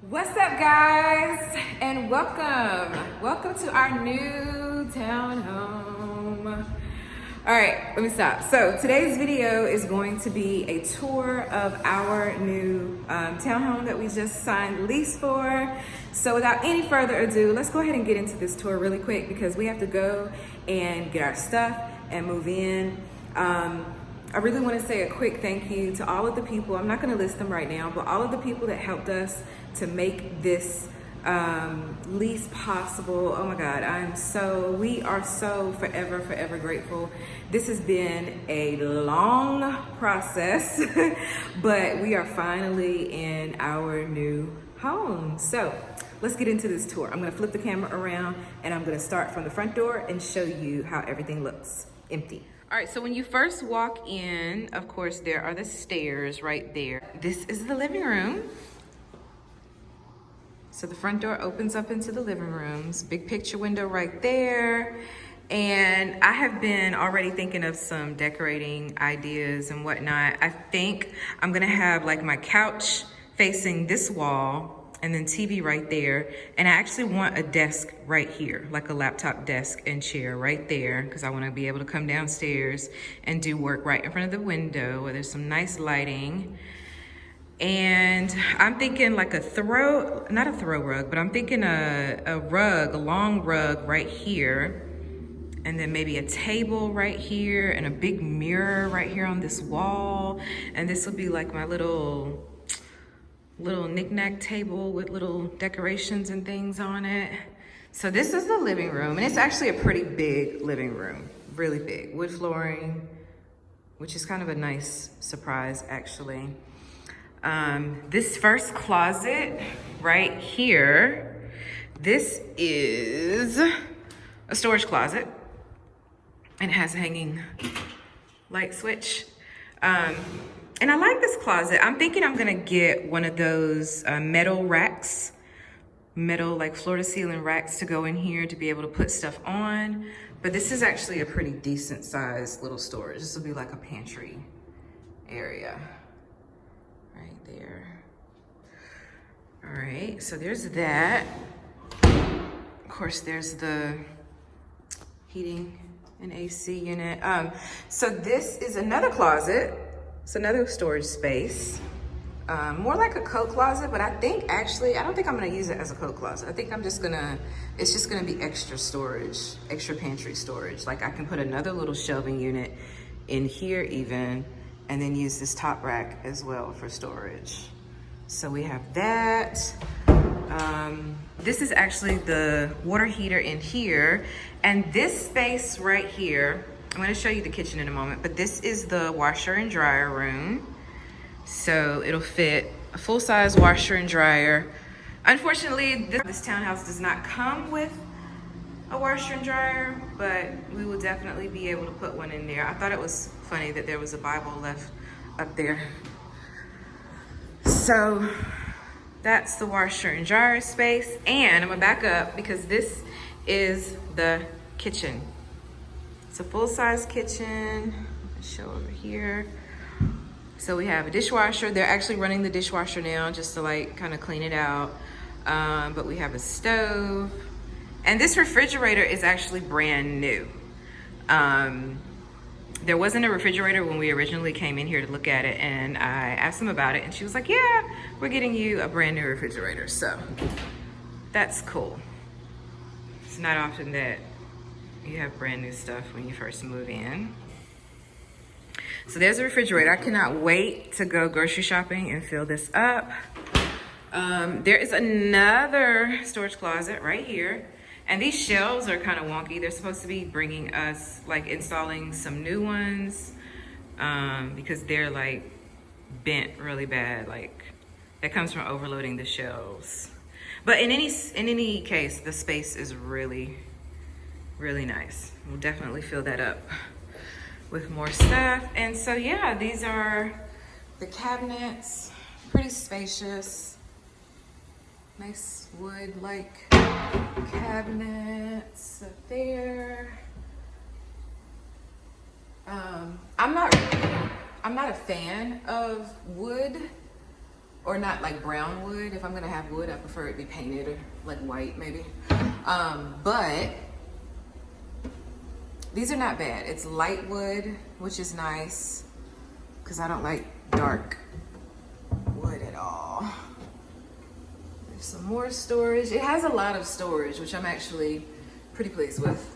What's up, guys, and welcome to our new townhome. All right, let me stop. So today's video is going to be a tour of our new townhome that we just signed the lease for. So without any further ado, let's go ahead and get into this tour really quick because we have to go and get our stuff and move in. I really want to say a quick thank you to all of the people. I'm not going to list them right now, but all of the people that helped us to make this lease possible. Oh my God, we are so forever grateful. This has been a long process, but we are finally in our new home. So let's get into this tour. I'm going to flip the camera around and I'm going to start from the front door and show you how everything looks empty. All right, so when you first walk in, of course, there are the stairs right there. This is the living room. So the front door opens up into the living rooms. Big picture window right there. And I have been already thinking of some decorating ideas and whatnot. I think I'm gonna have like my couch facing this wall and then TV right there. And I actually want a desk right here, like a laptop desk and chair right there, because I want to be able to come downstairs and do work right in front of the window where there's some nice lighting. And I'm thinking like not a throw rug, but I'm thinking a rug, a long rug right here. And then maybe a table right here and a big mirror right here on this wall. And this will be like my little knick-knack table with little decorations and things on it. So this is the living room, and it's actually a pretty big living room, really big. Wood flooring, which is kind of a nice surprise, actually. This first closet right here, this is a storage closet, and it has a hanging light switch. And I like this closet. I'm thinking I'm gonna get one of those metal racks, like floor to ceiling racks to go in here to be able to put stuff on. But this is actually a pretty decent sized little storage. This will be like a pantry area right there. All right, so there's that. Of course, there's the heating and AC unit. So this is another closet. It's another storage space, more like a coat closet, but I don't think I'm gonna use it as a coat closet. I think it's just gonna be extra storage, extra pantry storage. Like I can put another little shelving unit in here even, and then use this top rack as well for storage. So we have that. This is actually the water heater in here, and this space right here, I'm gonna show you the kitchen in a moment, but this is the washer and dryer room. So it'll fit a full-size washer and dryer. Unfortunately, this townhouse does not come with a washer and dryer, but we will definitely be able to put one in there. I thought it was funny that there was a Bible left up there. So that's the washer and dryer space. And I'm gonna back up because this is the kitchen. It's a full-size kitchen. I'll show over here. So we have a dishwasher. They're actually running the dishwasher now just to like kind of clean it out. But we have a stove. And this refrigerator is actually brand new. There wasn't a refrigerator when we originally came in here to look at it, and I asked them about it and she was like, yeah, we're getting you a brand new refrigerator. So that's cool. It's not often that you have brand new stuff when you first move in. So there's a refrigerator. I cannot wait to go grocery shopping and fill this up. There is another storage closet right here. And these shelves are kind of wonky. They're supposed to be bringing us, like installing some new ones because they're like bent really bad. Like that comes from overloading the shelves. But in any case, the space is really nice. We'll definitely fill that up with more stuff. And so yeah, these are the cabinets, pretty spacious, nice wood like cabinets up there. I'm not a fan of wood or not like brown wood. If I'm gonna have wood, I prefer it be painted or like white maybe. But these are not bad. It's light wood, which is nice because I don't like dark wood at all. There's some more storage. It has a lot of storage, which I'm actually pretty pleased with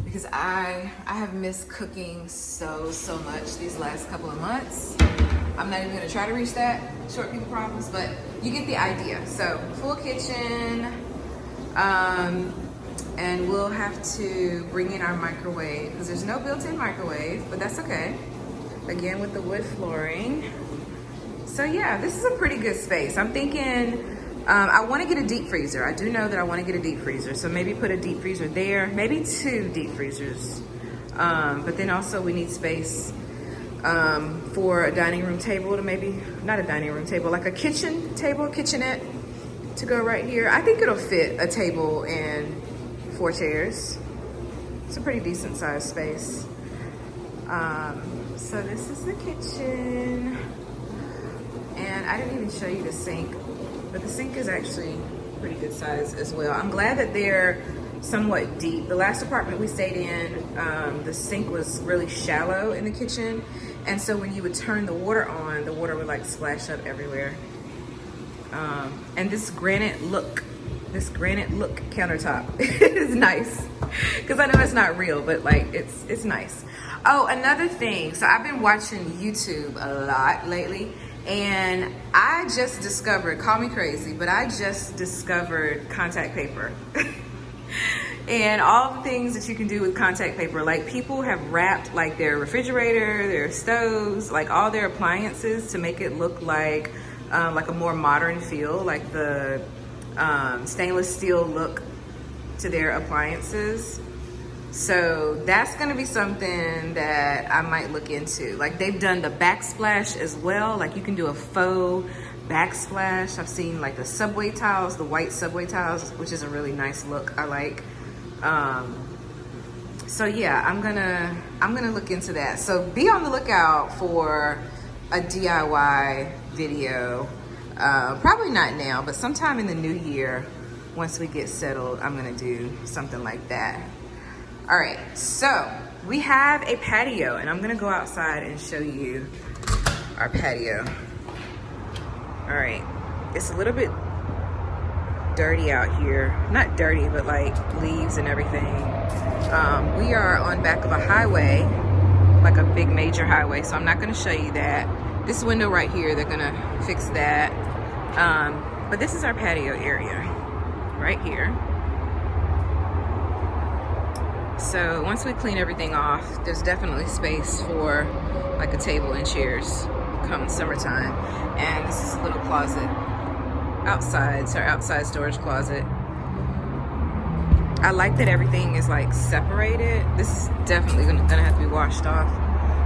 because I have missed cooking so much these last couple of months. I'm not even gonna try to reach that short people problems, but you get the idea. So full kitchen, and we'll have to bring in our microwave because there's no built-in microwave, but that's okay. Again, with the wood flooring. So yeah, this is a pretty good space. I'm thinking I want to get a deep freezer. I do know that I want to get a deep freezer, so maybe put a deep freezer there, maybe 2 deep freezers. But then also we need space for a dining room table to maybe, not a dining room table, like a kitchen table, kitchenette to go right here. I think it'll fit a table and 4 chairs. It's a pretty decent sized space. So this is the kitchen. And I didn't even show you the sink, but the sink is actually pretty good size as well. I'm glad that they're somewhat deep. The last apartment we stayed in, the sink was really shallow in the kitchen. And so when you would turn the water on, the water would like splash up everywhere. And this granite look countertop is nice. Cause I know it's not real, but like it's nice. Oh, another thing. So I've been watching YouTube a lot lately. And I just discovered, call me crazy, but I just discovered contact paper. And all the things that you can do with contact paper. Like people have wrapped like their refrigerator, their stoves, like all their appliances to make it look like a more modern feel, like the stainless steel look to their appliances. So that's gonna be something that I might look into. Like they've done the backsplash as well. Like you can do a faux backsplash. I've seen like the subway tiles, the white subway tiles, which is a really nice look I like. So yeah, I'm gonna look into that. So be on the lookout for a DIY video. Probably not now, but sometime in the new year, once we get settled, I'm gonna do something like that. All right, so we have a patio, and I'm gonna go outside and show you our patio. All right, it's a little bit dirty out here. Not dirty, but like leaves and everything. We are on back of a highway, like a big major highway, so I'm not gonna show you that. This window right here, they're gonna fix that. But this is our patio area, right here. So once we clean everything off, there's definitely space for like a table and chairs come summertime. And this is a little closet outside. It's our outside storage closet. I like that everything is like separated. This is definitely gonna have to be washed off.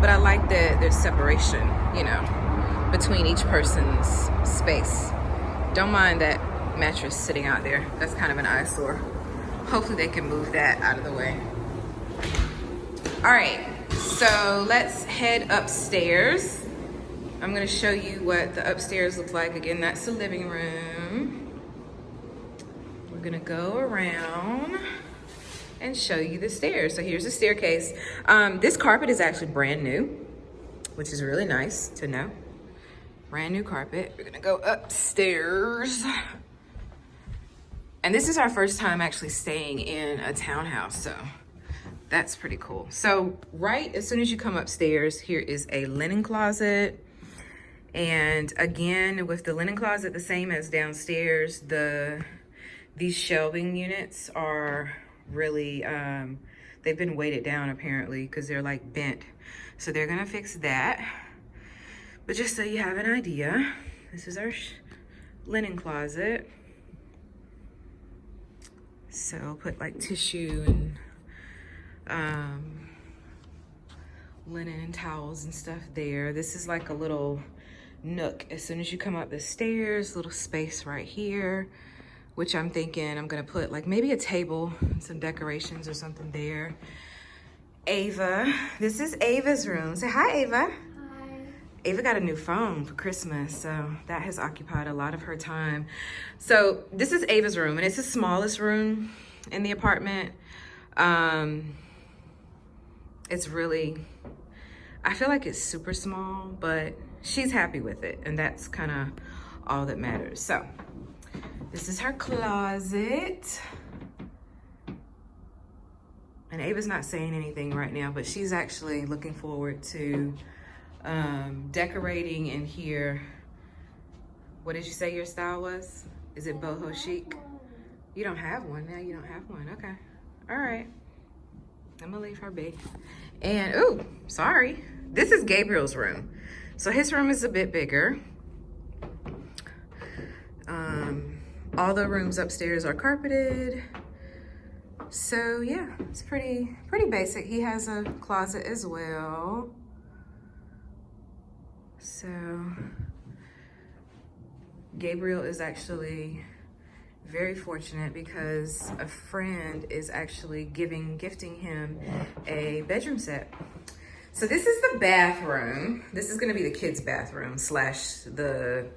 But I like that there's separation, you know, between each person's space. Don't mind that mattress sitting out there. That's kind of an eyesore. Hopefully they can move that out of the way. All right, so let's head upstairs. I'm gonna show you what the upstairs looks like. Again, that's the living room. We're gonna go around and show you the stairs. So here's the staircase. This carpet is actually brand new, which is really nice to know. Brand new carpet. We're gonna go upstairs. And this is our first time actually staying in a townhouse, so that's pretty cool. So right as soon as you come upstairs, here is a linen closet. And again, with the linen closet, the same as downstairs, these shelving units are really, they've been weighted down apparently because they're like bent. So they're gonna fix that. But just so you have an idea, this is our linen closet. So put like tissue and linen and towels and stuff there. This is like a little nook. As soon as you come up the stairs, little space right here, which I'm thinking I'm gonna put like maybe a table and some decorations or something there. Ava, this is Ava's room. Say hi, Ava. Hi. Ava got a new phone for Christmas, so that has occupied a lot of her time. So this is Ava's room, and it's the smallest room in the apartment. It's really, I feel like it's super small, but she's happy with it, and that's kind of all that matters. So this is her closet. And Ava's not saying anything right now, but she's actually looking forward to decorating in here. What did you say your style was? Is it boho chic? You don't have one now. You don't have one. Okay. All right. I'm gonna leave her be. And oh, sorry. This is Gabriel's room. So his room is a bit bigger. All the rooms upstairs are carpeted. So yeah, it's pretty basic. He has a closet as well. So Gabriel is actually very fortunate because a friend is actually gifting him a bedroom set. So this is the bathroom. This is gonna be the kids' bathroom / the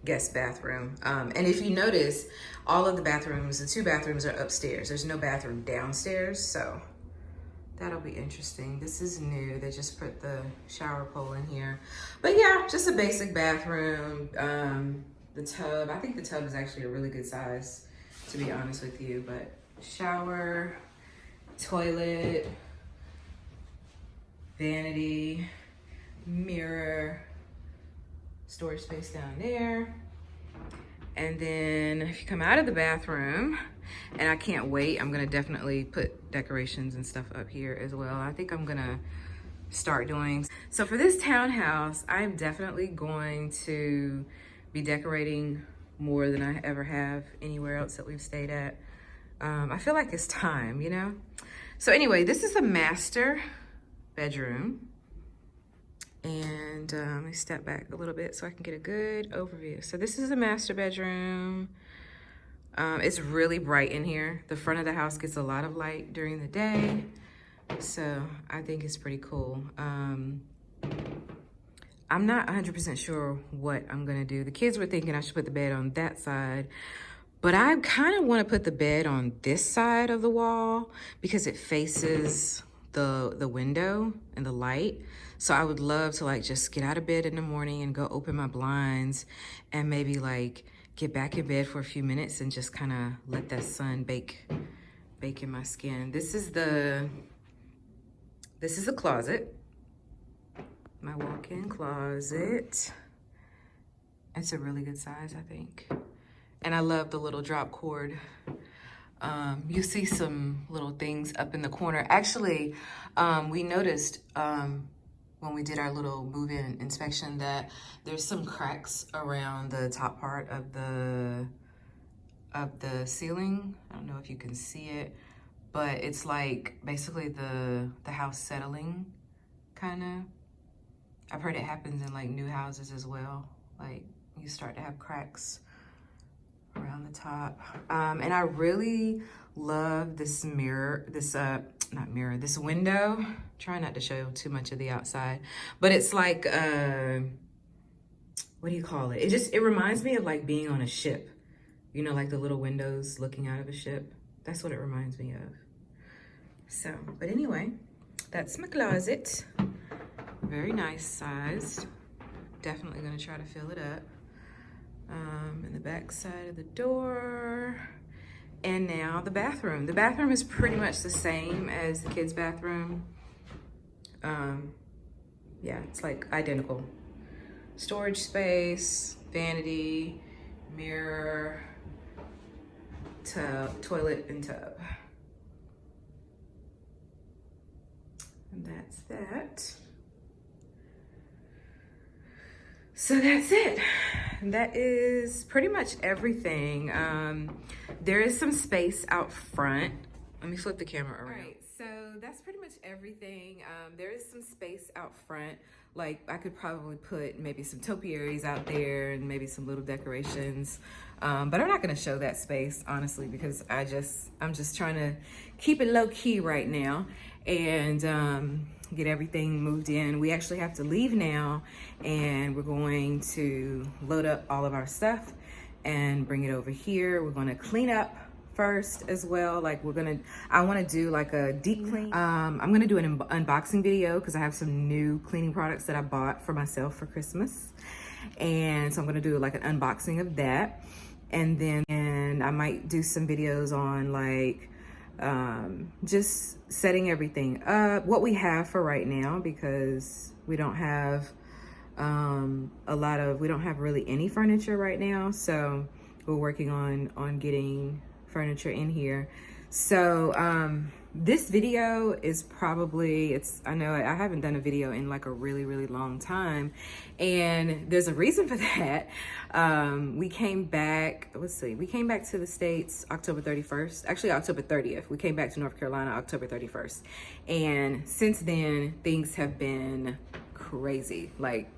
guest bathroom. And if you notice, all of the bathrooms, the 2 bathrooms are upstairs. There's no bathroom downstairs, so that'll be interesting. This is new. They just put the shower pole in here. But yeah, just a basic bathroom. The tub, I think the tub is actually a really good size, to be honest with you. But shower, toilet, vanity, mirror, storage space down there. And then if you come out of the bathroom, and I can't wait, I'm gonna definitely put decorations and stuff up here as well. I think I'm gonna start doing. So for this townhouse, I'm definitely going to be decorating more than I ever have anywhere else that we've stayed at. I feel like it's time, you know? So anyway, this is the master bedroom. And let me step back a little bit so I can get a good overview. So this is the master bedroom. It's really bright in here. The front of the house gets a lot of light during the day. So I think it's pretty cool. I'm not 100% sure what I'm gonna do. The kids were thinking I should put the bed on that side, but I kind of want to put the bed on this side of the wall because it faces the window and the light. So I would love to like just get out of bed in the morning and go open my blinds and maybe like get back in bed for a few minutes and just kind of let that sun bake in my skin. This is the closet. My walk-in closet. It's a really good size, I think. And I love the little drop cord. You see some little things up in the corner. Actually, we noticed when we did our little move-in inspection that there's some cracks around the top part of the ceiling. I don't know if you can see it, but it's like basically the house settling, kind of. I've heard it happens in like new houses as well. Like you start to have cracks around the top. And I really love this mirror, this window. Try not to show too much of the outside, but it's like, what do you call it? It reminds me of like being on a ship. You know, like the little windows looking out of a ship. That's what it reminds me of. So, but anyway, that's my closet. Very nice sized. Definitely gonna try to fill it up. And the back side of the door. And now the bathroom. The bathroom is pretty much the same as the kids' bathroom. Yeah, it's like identical. Storage space, vanity, mirror, tub, toilet and tub. And that's that. So that's it. That is pretty much everything. There is some space out front. Let me flip the camera around. All right, so that's pretty much everything. There is some space out front. Like I could probably put maybe some topiaries out there and maybe some little decorations. But I'm not gonna show that space, honestly, because I'm just trying to keep it low key right now and get everything moved in. We actually have to leave now, and we're going to load up all of our stuff and bring it over here. We're gonna clean up first as well. Like I want to do like a deep clean. I'm gonna do an unboxing video because I have some new cleaning products that I bought for myself for Christmas, and so I'm gonna do like an unboxing of that, and then I might do some videos on like just setting everything up, what we have for right now, because we don't have we don't have really any furniture right now, so we're working on getting furniture in here. So this video is probably, I know I haven't done a video in like a really long time, and there's a reason for that. We came back, we came back to the States October 31st, actually October 30th. We came back to North Carolina October 31st, and since then things have been crazy, like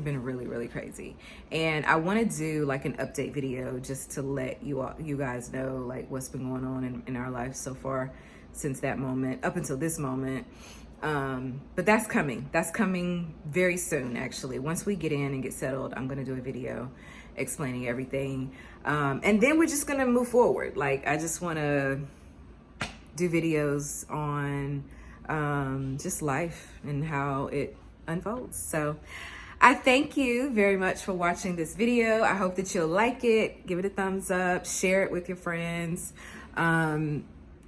been really crazy. And I want to do like an update video just to let you guys know like what's been going on in our life so far since that moment up until this moment. But that's coming very soon. Actually, once we get in and get settled, I'm gonna do a video explaining everything, and then we're just gonna move forward. Like I just want to do videos on just life and how it unfolds. So I thank you very much for watching this video. I hope that you'll like it, give it a thumbs up, share it with your friends,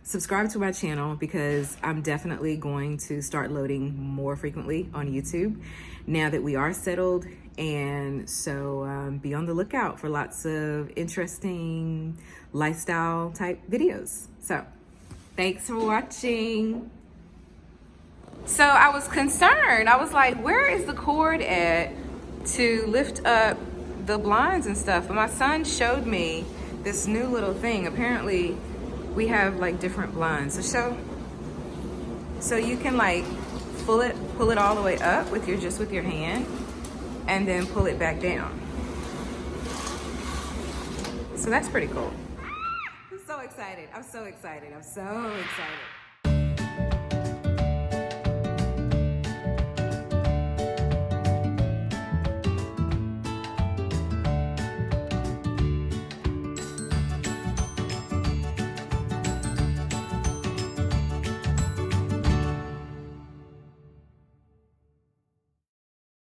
subscribe to my channel because I'm definitely going to start loading more frequently on YouTube now that we are settled. And so be on the lookout for lots of interesting lifestyle type videos. So thanks for watching. So I was concerned. I was like, where is the cord at to lift up the blinds and stuff? And my son showed me this new little thing. Apparently we have like different blinds. So you can like pull it all the way up with your hand and then pull it back down. So that's pretty cool. I'm so excited. I'm so excited.